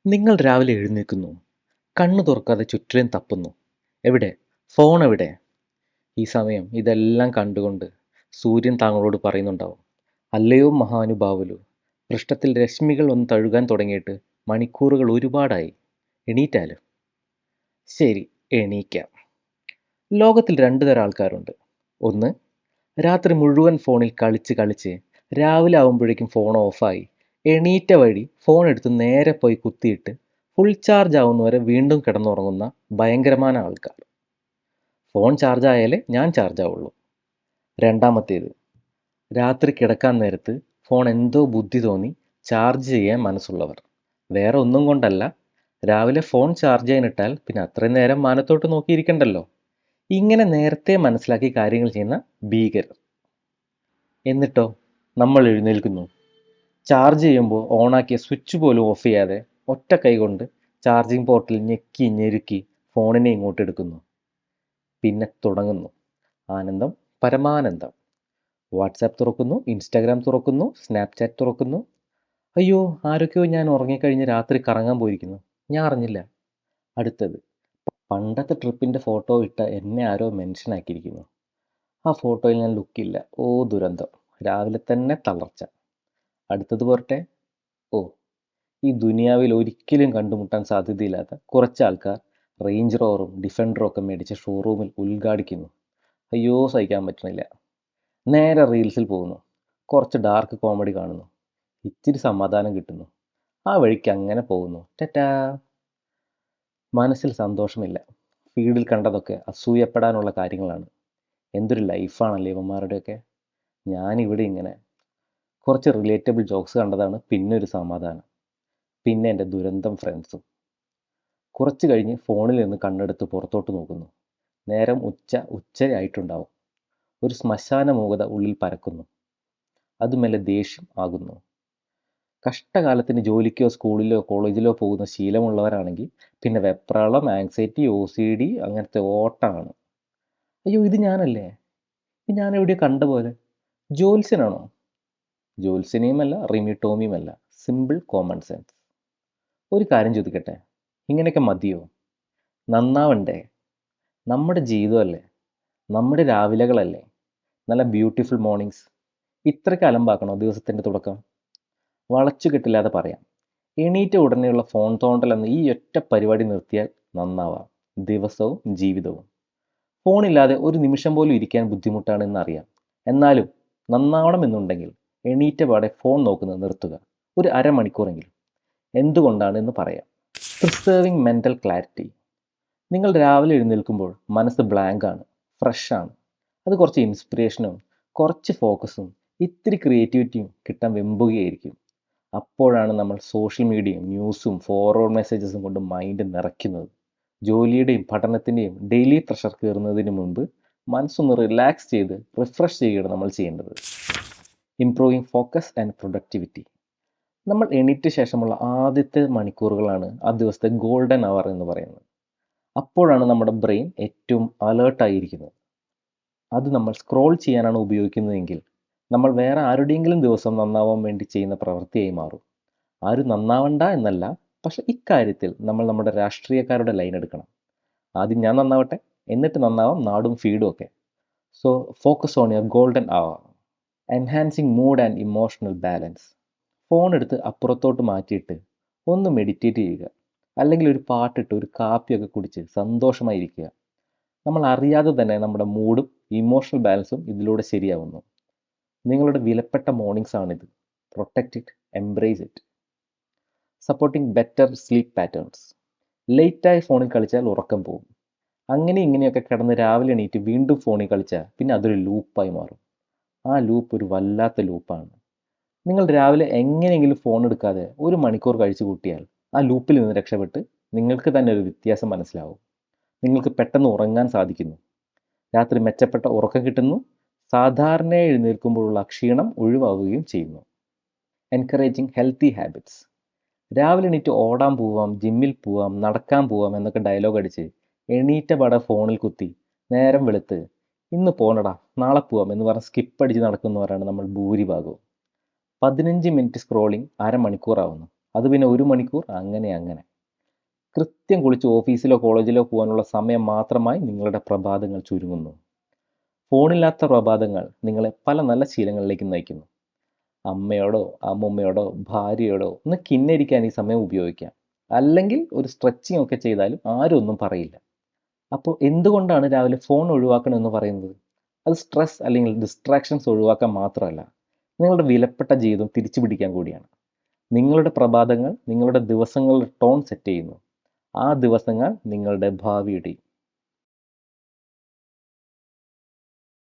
നിങ്ങൾ രാവിലെ എഴുന്നേൽക്കുന്നു. കണ്ണു തുറക്കാതെ ചുറ്റിലും തപ്പുന്നു. എവിടെ? ഫോൺ എവിടെ? ഈ സമയം ഇതെല്ലാം കണ്ടുകൊണ്ട് സൂര്യൻ താങ്കളോട് പറയുന്നുണ്ടാവും. അല്ലയോ മഹാനുഭാവലു, പൃഷ്ഠത്തിൽ രശ്മികൾ ഒന്ന് തഴുകാൻ തുടങ്ങിയിട്ട് മണിക്കൂറുകൾ ഒരുപാടായി. എണീറ്റാലും. ശരി, എണീക്കാം. ലോകത്തിൽ രണ്ടു തരം ആൾക്കാരുണ്ട്. ഒന്ന്, രാത്രി മുഴുവൻ ഫോണിൽ കളിച്ച് കളിച്ച് രാവിലെ ആവുമ്പോഴേക്കും ഫോൺ ഓഫായി എണീറ്റ വഴി ഫോൺ എടുത്ത് നേരെ പോയി കുത്തിയിട്ട് ഫുൾ ചാർജ് ആവുന്നവരെ വീണ്ടും കിടന്നുറങ്ങുന്ന ഭയങ്കരമായ ആൾക്കാർ. ഫോൺ ചാർജ് ആയാലേ ഞാൻ ചാർജ് ആവുള്ളൂ. രണ്ടാമത്തേത്, രാത്രി കിടക്കാൻ നേരത്ത് ഫോൺ എന്തോ ബുദ്ധി തോന്നി ചാർജ് ചെയ്യാൻ മനസ്സുള്ളവർ. വേറെ ഒന്നും കൊണ്ടല്ല, രാവിലെ ഫോൺ ചാർജ് ചെയ്യാനിട്ടാൽ പിന്നെ അത്രയും നേരം മാനത്തോട്ട് നോക്കിയിരിക്കണ്ടല്ലോ. ഇങ്ങനെ നേരത്തെ മനസ്സിലാക്കി കാര്യങ്ങൾ ചെയ്യുന്ന ഭീകരർ. എന്നിട്ടോ നമ്മൾ എഴുന്നേൽക്കുന്നു. ചാർജ് ചെയ്യുമ്പോൾ ഓണാക്കിയ സ്വിച്ച് പോലും ഓഫ് ചെയ്യാതെ ഒറ്റ കൈ കൊണ്ട് ചാർജിങ് പോർട്ടിൽ ഞെക്കി ഞെരുക്കി ഫോണിനെ ഇങ്ങോട്ട് എടുക്കുന്നു. പിന്നെ തുടങ്ങുന്നു ആനന്ദം, പരമാനന്ദം. വാട്സാപ്പ് തുറക്കുന്നു, ഇൻസ്റ്റാഗ്രാം തുറക്കുന്നു, സ്നാപ്ചാറ്റ് തുറക്കുന്നു. അയ്യോ, ആരൊക്കെയോ ഞാൻ ഉറങ്ങിക്കഴിഞ്ഞ് രാത്രി കറങ്ങാൻ പോയിരിക്കുന്നു, ഞാൻ അറിഞ്ഞില്ല. അടുത്തത്, പണ്ടത്തെ ട്രിപ്പിൻ്റെ ഫോട്ടോ ഇട്ട എന്നെ ആരോ മെൻഷൻ ആക്കിയിരിക്കുന്നു. ആ ഫോട്ടോയിൽ ഞാൻ ലുക്കില്ല. ഓ ദുരന്തം, രാവിലെ തന്നെ തളർച്ച. അടുത്തത് പോരട്ടെ. ഓ, ഈ ദുനിയാവിൽ ഒരിക്കലും കണ്ടുമുട്ടാൻ സാധ്യതയില്ലാത്ത കുറച്ച് ആൾക്കാർ റേഞ്ച് റോവറും ഡിഫൻഡറും ഒക്കെ മേടിച്ച് ഷോറൂമിൽ ഉദ്ഘാടിക്കുന്നു. അയ്യോ, സഹിക്കാൻ പറ്റണില്ല. നേരെ റീൽസിൽ പോകുന്നു, കുറച്ച് ഡാർക്ക് കോമഡി കാണുന്നു, ഇച്ചിരി സമാധാനം കിട്ടുന്നു, ആ വഴിക്ക് അങ്ങനെ പോകുന്നു. ടാറ്റാ. മനസ്സിൽ സന്തോഷമില്ല. ഫീൽഡിൽ കണ്ടതൊക്കെ അസൂയപ്പെടാനുള്ള കാര്യങ്ങളാണ്. എന്തൊരു ലൈഫാണല്ലേ ഇവന്മാരുടെയൊക്കെ. ഞാനിവിടെ ഇങ്ങനെ കുറച്ച് റിലേറ്റബിൾ ജോക്സ് കണ്ടതാണ് പിന്നെ ഒരു സമാധാനം. പിന്നെ എൻ്റെ ദുരന്തം ഫ്രണ്ട്സും. കുറച്ച് കഴിഞ്ഞ് ഫോണിൽ നിന്ന് കണ്ണെടുത്ത് പുറത്തോട്ട് നോക്കുന്നു. നേരം ഉച്ചയായിട്ടുണ്ടാവും. ഒരു ശ്മശാന മൂകത ഉള്ളിൽ പരക്കുന്നു. അത് മെല്ലെ ദേഷ്യം ആകുന്നു. കഷ്ടകാലത്തിന് ജോലിക്കോ സ്കൂളിലോ കോളേജിലോ പോകുന്ന ശീലമുള്ളവരാണെങ്കിൽ പിന്നെ വെപ്രാളം, ആങ്സൈറ്റി, OCD അങ്ങനത്തെ ഓട്ടമാണ്. അയ്യോ, ഇത് ഞാനല്ലേ? ഇത് ഞാൻ എവിടെയോ കണ്ട പോലെ. ജ്യോത്സ്യനാണോ? ജ്യോത്സ്യനെയുമല്ല, റിമി ടോമിയുമല്ല. Simple common sense. ഒരു കാര്യം ചോദിക്കട്ടെ, ഇങ്ങനെയൊക്കെ മതിയോ? നന്നാവണ്ടേ? നമ്മുടെ ജീവിതമല്ലേ, നമ്മുടെ രാവിലകളല്ലേ, നല്ല ബ്യൂട്ടിഫുൾ മോർണിംഗ്സ്. ഇത്രയ്ക്ക് അലമ്പാക്കണോ ദിവസത്തിൻ്റെ തുടക്കം? വളച്ചു കെട്ടില്ലാതെ പറയാം, എണീറ്റ ഉടനെയുള്ള ഫോൺ തോണ്ടൽ എന്ന ഈ ഒറ്റ പരിപാടി നിർത്തിയാൽ നന്നാവാം ദിവസവും ജീവിതവും. ഫോണില്ലാതെ ഒരു നിമിഷം പോലും ഇരിക്കാൻ ബുദ്ധിമുട്ടാണെന്ന് അറിയാം. എന്നാലും നന്നാവണമെന്നുണ്ടെങ്കിൽ എണീറ്റ പാടെ ഫോൺ നോക്കുന്നത് നിർത്തുക, ഒരു അരമണിക്കൂറെങ്കിലും. എന്തുകൊണ്ടാണ് എന്ന് പറയാം. Preserving mental clarity. നിങ്ങൾ രാവിലെ എഴുന്നേൽക്കുമ്പോൾ മനസ്സ് ബ്ലാങ്ക് ആണ്, ഫ്രഷ് ആണ്. അത് കുറച്ച് ഇൻസ്പിറേഷനും കുറച്ച് ഫോക്കസും ഇത്തിരി ക്രിയേറ്റിവിറ്റിയും കിട്ടാൻ വെമ്പുകയായിരിക്കും. അപ്പോഴാണ് നമ്മൾ സോഷ്യൽ മീഡിയയും ന്യൂസും ഫോർവേഡ് മെസ്സേജസും കൊണ്ട് മൈൻഡ് നിറയ്ക്കുന്നത്. ജോലിയുടെയും പഠനത്തിൻ്റെയും ഡെയിലി പ്രഷർ കയറുന്നതിന് മുൻപ് മനസ്സൊന്ന് റിലാക്സ് ചെയ്ത് റിഫ്രഷ് ചെയ്യുകയാണ് നമ്മൾ ചെയ്യേണ്ടത്. Improving focus and productivity. നമ്മൾ എണീറ്റ ശേഷമുള്ള ആദ്യത്തെ മണിക്കൂറുകളാണ് ആ ദിവസത്തെ ഗോൾഡൻ അവർ എന്ന് പറയുന്നത്. അപ്പോഴാണ് നമ്മുടെ ബ്രെയിൻ ഏറ്റവും അലേർട്ടായിരിക്കുന്നത്. അത് നമ്മൾ സ്ക്രോൾ ചെയ്യാനാണ് ഉപയോഗിക്കുന്നതെങ്കിൽ നമ്മൾ വേറെ ആരുടെയെങ്കിലും ദിവസം നന്നാവാൻ വേണ്ടി ചെയ്യുന്ന പ്രവൃത്തിയായി മാറും. ആരും നന്നാവണ്ട എന്നല്ല, പക്ഷെ ഇക്കാര്യത്തിൽ നമ്മൾ നമ്മുടെ രാഷ്ട്രീയക്കാരുടെ ലൈൻ എടുക്കണം. ആദ്യം ഞാൻ നന്നാവട്ടെ, എന്നിട്ട് നന്നാവാം നാടും ഫീഡും ഒക്കെ. So focus on your golden hour. Enhancing mood and emotional balance. Phone എടുത്ത് അപ്പുറത്തോട്ട് മാറ്റിയിട്ട് ഒന്ന് മെഡിറ്റേറ്റ് ചെയ്യുക, അല്ലെങ്കിൽ ഒരു പാട്ടിട്ട് ഒരു കാപ്പിയൊക്കെ കുടിച്ച് സന്തോഷമായിരിക്കുക. നമ്മൾ അറിയാതെ തന്നെ നമ്മുടെ മൂഡും ഇമോഷണൽ ബാലൻസും ഇതിലൂടെ ശരിയാവുന്നു. നിങ്ങളുടെ വിലപ്പെട്ട മോർണിംഗ്സ് ആണിത്. Protect it, embrace it. Supporting better sleep patterns. ലേറ്റായി ഫോണിൽ കളിച്ചാൽ ഉറക്കം പോകും. അങ്ങനെ ഇങ്ങനെയൊക്കെ കിടന്ന് രാവിലെ എണീറ്റ് വീണ്ടും ഫോണിൽ കളിച്ചാൽ പിന്നെ അതൊരു ലൂപ്പായി മാറും. ആ ലൂപ്പ് ഒരു വല്ലാത്ത ലൂപ്പാണ്. നിങ്ങൾ രാവിലെ എങ്ങനെയെങ്കിലും ഫോൺ എടുക്കാതെ ഒരു മണിക്കൂർ കഴിച്ചു കൂട്ടിയാൽ ആ ലൂപ്പിൽ നിന്ന് രക്ഷപ്പെട്ട് നിങ്ങൾക്ക് തന്നെ ഒരു വ്യത്യാസം മനസ്സിലാവും. നിങ്ങൾക്ക് പെട്ടെന്ന് ഉറങ്ങാൻ സാധിക്കുന്നു. രാത്രി മെച്ചപ്പെട്ട ഉറക്കം കിട്ടുന്നു. സാധാരണ എഴുന്നേൽക്കുമ്പോഴുള്ള ക്ഷീണം ഒഴിവാവുകയും ചെയ്യുന്നു. Encouraging healthy habits. രാവിലെ എണീറ്റ് ഓടാൻ പോവാം, ജിമ്മിൽ പോവാം, നടക്കാൻ പോവാം എന്നൊക്കെ ഡയലോഗ് അടിച്ച് എണീറ്റ പാടെ ഫോണിൽ കുത്തി നേരം വെളുത്ത് ഇന്ന് പോണടാ നാളെ പോവാം എന്ന് പറഞ്ഞ് സ്കിപ്പ് അടിച്ച് നടക്കുന്നവരാണ് നമ്മൾ ഭൂരിഭാഗവും. 15 മിനിറ്റ് സ്ക്രോളിംഗ് അരമണിക്കൂറാവുന്നു. അത് പിന്നെ 1 മണിക്കൂർ അങ്ങനെ അങ്ങനെ. കൃത്യം കുളിച്ച് ഓഫീസിലോ കോളേജിലോ പോകാനുള്ള സമയം മാത്രമായി നിങ്ങളുടെ പ്രഭാതങ്ങൾ ചുരുങ്ങുന്നു. ഫോണില്ലാത്ത പ്രഭാതങ്ങൾ നിങ്ങളെ പല നല്ല ശീലങ്ങളിലേക്ക് നയിക്കുന്നു. അമ്മയോടോ അമ്മൂമ്മയോടോ ഭാര്യയോടോ ഒന്ന് കിന്നരിക്കാൻ ഈ സമയം ഉപയോഗിക്കാം. അല്ലെങ്കിൽ ഒരു സ്ട്രെച്ചിങ് ഒക്കെ ചെയ്താലും ആരും ഒന്നും പറയില്ല. അപ്പോൾ എന്തുകൊണ്ടാണ് രാവിലെ ഫോൺ ഒഴിവാക്കണമെന്ന് പറയുന്നത്? അത് സ്ട്രെസ് അല്ലെങ്കിൽ ഡിസ്ട്രാക്ഷൻസ് ഒഴിവാക്കാൻ മാത്രമല്ല, നിങ്ങളുടെ വിലപ്പെട്ട ജീവിതം തിരിച്ചു പിടിക്കാൻ കൂടിയാണ്. നിങ്ങളുടെ പ്രഭാതങ്ങൾ നിങ്ങളുടെ ദിവസങ്ങളുടെ ടോൺ സെറ്റ് ചെയ്യുന്നു. ആ ദിവസങ്ങൾ നിങ്ങളുടെ ഭാവിയുടെയും